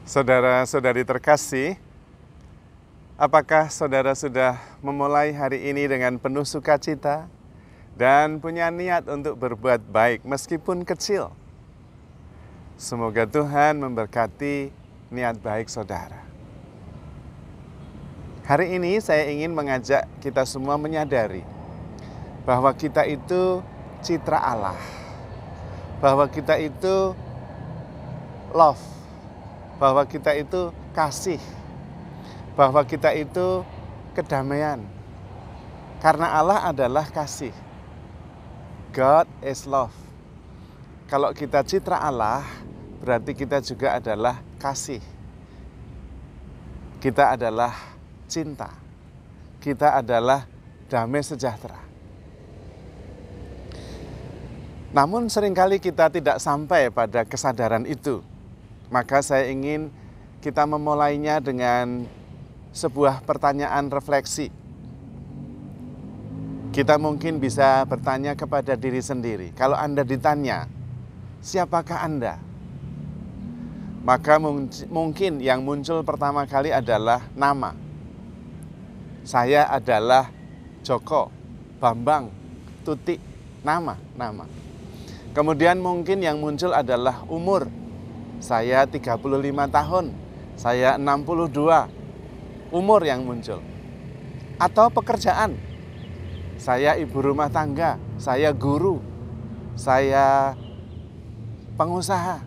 Saudara-saudari terkasih, apakah saudara sudah memulai hari ini dengan penuh sukacita dan punya niat untuk berbuat baik meskipun kecil? Semoga Tuhan memberkati niat baik saudara. Hari ini saya ingin mengajak kita semua menyadari bahwa kita itu citra Allah, bahwa kita itu love, bahwa kita itu kasih, bahwa kita itu kedamaian. Karena Allah adalah kasih. God is love. Kalau kita citra Allah, berarti kita juga adalah kasih. Kita adalah cinta. Kita adalah damai sejahtera. Namun seringkali kita tidak sampai pada kesadaran itu. Maka saya ingin kita memulainya dengan sebuah pertanyaan refleksi. Kita mungkin bisa bertanya kepada diri sendiri. Kalau Anda ditanya, siapakah Anda? Maka mungkin yang muncul pertama kali adalah nama. Saya adalah Joko, Bambang, Tuti, nama. Kemudian mungkin yang muncul adalah umur. Saya 35 tahun, saya 62, umur yang muncul. Atau pekerjaan, saya ibu rumah tangga, saya guru, saya pengusaha,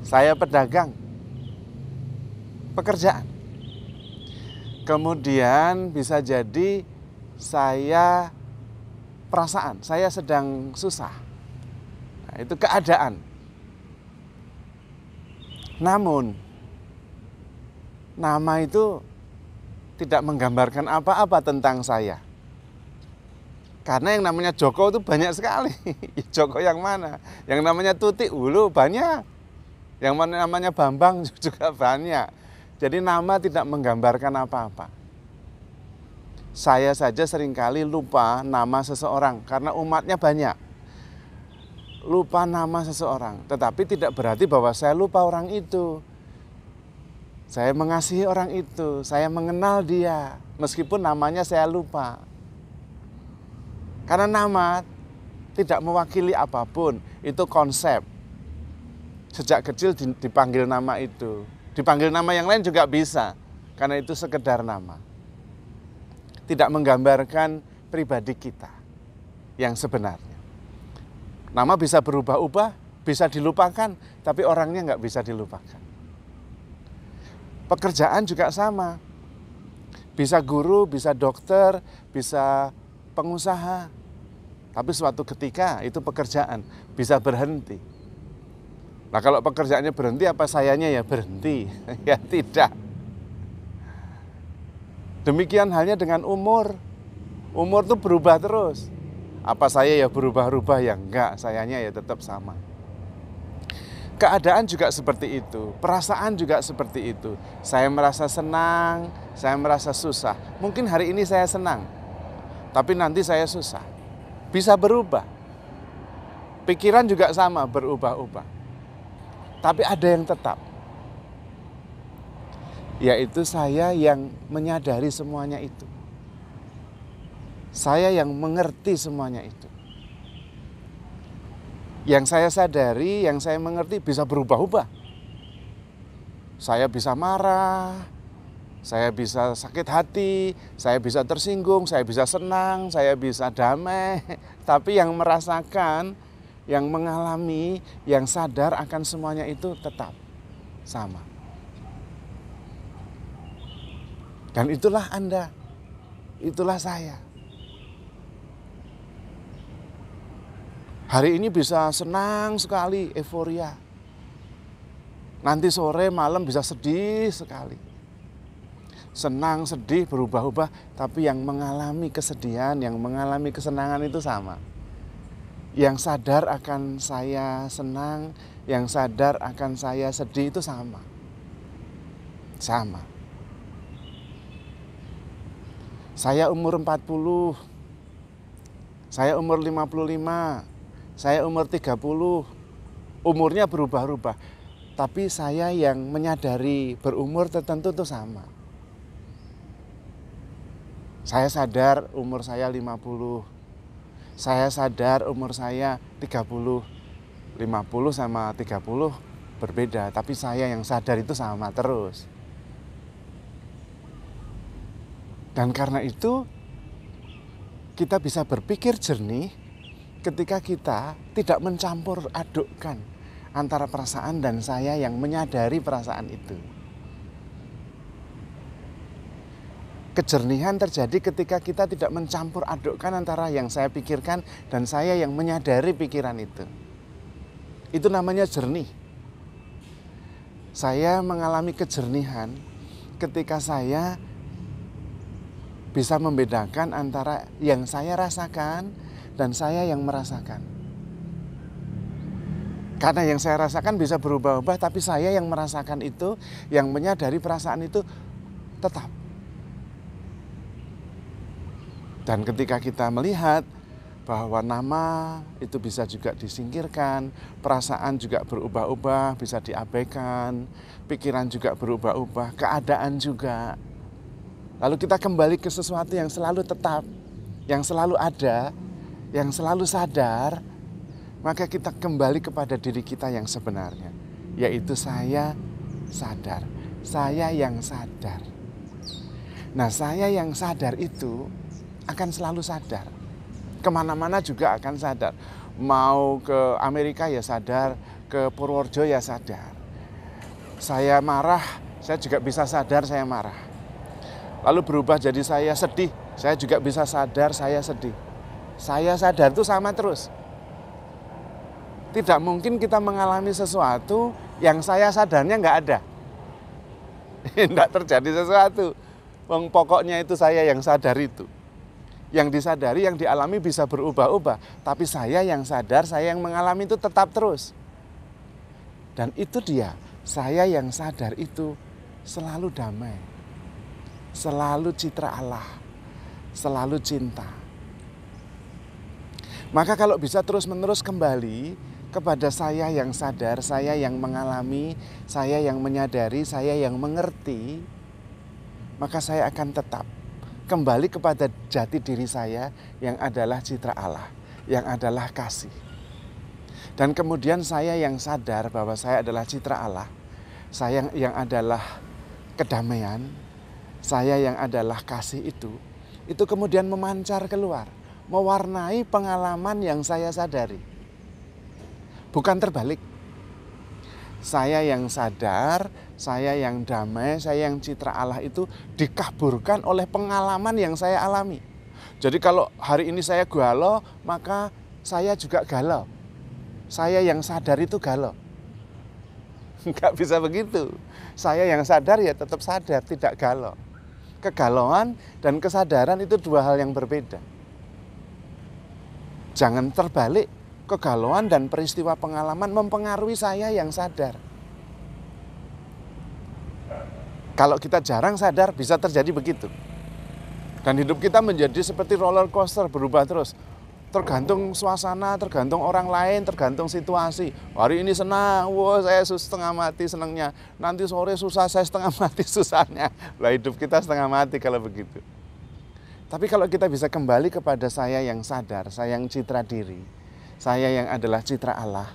saya pedagang, pekerjaan. Kemudian bisa jadi saya perasaan, saya sedang susah. Nah, itu keadaan. Namun, nama itu tidak menggambarkan apa-apa tentang saya. Karena yang namanya Joko itu banyak sekali. Joko yang mana? Yang namanya Tuti, banyak. Yang namanya Bambang juga banyak. Jadi nama tidak menggambarkan apa-apa. Saya saja seringkali lupa nama seseorang karena umatnya banyak. Lupa nama seseorang, tetapi tidak berarti bahwa saya lupa orang itu. Saya mengasihi orang itu, saya mengenal dia, meskipun namanya saya lupa. Karena nama tidak mewakili apapun, itu konsep. Sejak kecil dipanggil nama itu, dipanggil nama yang lain juga bisa, karena itu sekedar nama. Tidak menggambarkan pribadi kita yang sebenarnya. Nama bisa berubah-ubah, bisa dilupakan, tapi orangnya nggak bisa dilupakan. Pekerjaan juga sama. Bisa guru, bisa dokter, bisa pengusaha. Tapi suatu ketika itu pekerjaan bisa berhenti. Nah kalau pekerjaannya berhenti, apa sayanya ya berhenti? Ya tidak. Demikian halnya dengan umur. Umur itu berubah terus. Apa saya ya berubah-ubah? Ya enggak, sayanya ya tetap sama. Keadaan juga seperti itu, perasaan juga seperti itu. Saya merasa senang, saya merasa susah. Mungkin hari ini saya senang, tapi nanti saya susah. Bisa berubah. Pikiran juga sama, berubah-ubah. Tapi ada yang tetap. Yaitu saya yang menyadari semuanya itu. Saya yang mengerti semuanya itu. Yang saya sadari, yang saya mengerti bisa berubah-ubah. Saya bisa marah, saya bisa sakit hati, saya bisa tersinggung, saya bisa senang, saya bisa damai. Tapi yang merasakan, yang mengalami, yang sadar akan semuanya itu tetap sama. Dan itulah Anda, itulah saya. Hari ini bisa senang sekali, euforia. Nanti sore, malam bisa sedih sekali. Senang, sedih, berubah-ubah, tapi yang mengalami kesedihan, yang mengalami kesenangan itu sama. Yang sadar akan saya senang, yang sadar akan saya sedih itu sama. Sama. Saya umur 40, saya umur 55, saya umur 30, umurnya berubah-ubah. Tapi saya yang menyadari berumur tertentu itu sama. Saya sadar umur saya 50. Saya sadar umur saya 30. 50 sama 30 berbeda, tapi saya yang sadar itu sama terus. Dan karena itu kita bisa berpikir jernih ketika kita tidak mencampur adukkan antara perasaan dan saya yang menyadari perasaan itu. Kejernihan terjadi ketika kita tidak mencampur adukkan antara yang saya pikirkan dan saya yang menyadari pikiran itu. Itu namanya jernih. Saya mengalami kejernihan ketika saya bisa membedakan antara yang saya rasakan dan saya yang merasakan. Karena yang saya rasakan bisa berubah-ubah, tapi saya yang merasakan itu, yang menyadari perasaan itu tetap. Dan ketika kita melihat bahwa nama itu bisa juga disingkirkan, perasaan juga berubah-ubah, bisa diabaikan, pikiran juga berubah-ubah, keadaan juga. Lalu kita kembali ke sesuatu yang selalu tetap, yang selalu ada, yang selalu sadar, maka kita kembali kepada diri kita yang sebenarnya, yaitu saya sadar, saya yang sadar. Nah, saya yang sadar itu akan selalu sadar, kemana-mana juga akan sadar. Mau ke Amerika ya sadar, ke Purworejo ya sadar. Saya marah, saya juga bisa sadar saya marah. Lalu berubah jadi saya sedih, saya juga bisa sadar saya sedih. Saya sadar itu sama terus. Tidak mungkin kita mengalami sesuatu yang saya sadarnya nggak ada. Tidak terjadi sesuatu. Pokoknya itu saya yang sadar itu. Yang disadari, yang dialami bisa berubah-ubah. Tapi saya yang sadar, saya yang mengalami itu tetap terus. Dan itu dia, saya yang sadar itu selalu damai. Selalu citra Allah, selalu cinta. Maka kalau bisa terus-menerus kembali kepada saya yang sadar, saya yang mengalami, saya yang menyadari, saya yang mengerti, maka saya akan tetap kembali kepada jati diri saya yang adalah citra Allah, yang adalah kasih. Dan kemudian saya yang sadar bahwa saya adalah citra Allah, saya yang adalah kedamaian, saya yang adalah kasih itu kemudian memancar keluar, mewarnai pengalaman yang saya sadari. Bukan terbalik. Saya yang sadar, saya yang damai, saya yang citra Allah itu dikaburkan oleh pengalaman yang saya alami. Jadi kalau hari ini saya galau, maka saya juga galau. Saya yang sadar itu galau. Enggak bisa begitu. Saya yang sadar ya tetap sadar, tidak galau. Kegalauan dan kesadaran itu dua hal yang berbeda. Jangan terbalik, kegalauan dan peristiwa pengalaman mempengaruhi saya yang sadar. Kalau kita jarang sadar bisa terjadi begitu. Dan hidup kita menjadi seperti roller coaster, berubah terus. Tergantung suasana, tergantung orang lain, tergantung situasi. Hari ini senang, wah saya setengah mati senangnya. Nanti sore susah, saya setengah mati susahnya. Lah hidup kita setengah mati kalau begitu. Tapi kalau kita bisa kembali kepada saya yang sadar, saya yang citra diri, saya yang adalah citra Allah,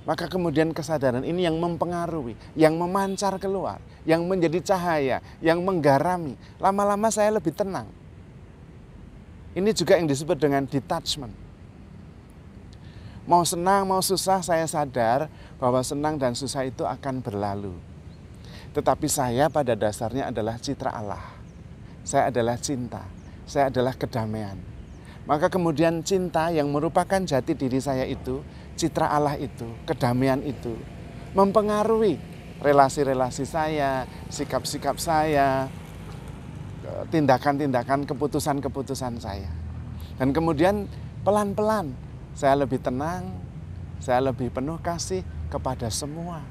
maka kemudian kesadaran ini yang mempengaruhi, yang memancar keluar, yang menjadi cahaya, yang menggarami. Lama-lama saya lebih tenang. Ini juga yang disebut dengan detachment. Mau senang, mau susah, saya sadar bahwa senang dan susah itu akan berlalu. Tetapi saya pada dasarnya adalah citra Allah. Saya adalah cinta, saya adalah kedamaian. Maka kemudian cinta yang merupakan jati diri saya itu, citra Allah itu, kedamaian itu, mempengaruhi relasi-relasi saya, sikap-sikap saya, tindakan-tindakan, keputusan-keputusan saya. Dan kemudian pelan-pelan saya lebih tenang, saya lebih penuh kasih kepada semua,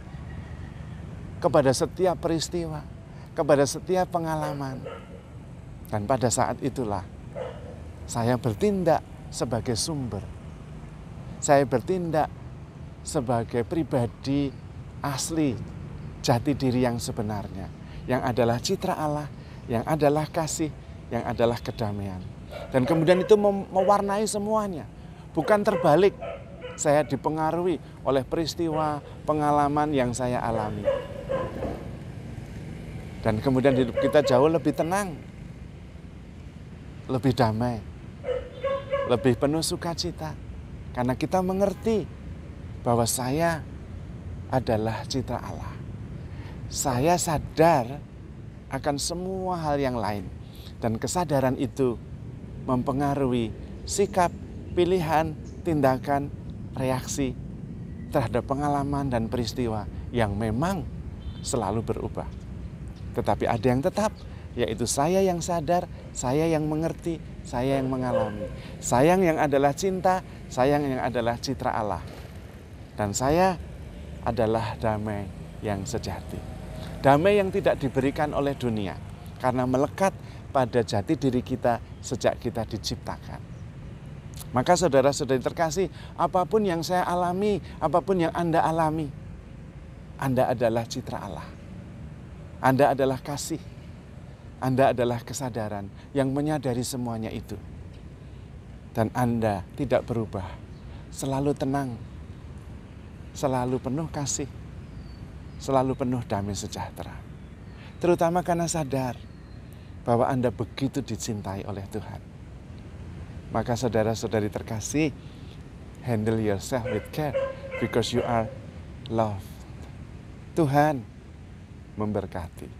kepada setiap peristiwa, kepada setiap pengalaman. Dan pada saat itulah saya bertindak sebagai sumber. Saya bertindak sebagai pribadi asli, jati diri yang sebenarnya, yang adalah citra Allah, yang adalah kasih, yang adalah kedamaian. Dan kemudian itu mewarnai semuanya, bukan terbalik. Saya dipengaruhi oleh peristiwa, pengalaman yang saya alami. Dan kemudian hidup kita jauh lebih tenang, lebih damai, lebih penuh sukacita. Karena kita mengerti bahwa saya adalah citra Allah. Saya sadar akan semua hal yang lain. Dan kesadaran itu mempengaruhi sikap, pilihan, tindakan, reaksi terhadap pengalaman dan peristiwa yang memang selalu berubah. Tetapi ada yang tetap, yaitu saya yang sadar, saya yang mengerti, saya yang mengalami. Saya yang adalah cinta, saya yang adalah citra Allah. Dan saya adalah damai yang sejati. Damai yang tidak diberikan oleh dunia, karena melekat pada jati diri kita sejak kita diciptakan. Maka saudara-saudari terkasih, apapun yang saya alami, apapun yang Anda alami, Anda adalah citra Allah. Anda adalah kasih, Anda adalah kesadaran yang menyadari semuanya itu. Dan Anda tidak berubah, selalu tenang, selalu penuh kasih, selalu penuh damai sejahtera. Terutama karena sadar bahwa Anda begitu dicintai oleh Tuhan. Maka saudara-saudari terkasih, handle yourself with care because you are loved. Tuhan memberkati.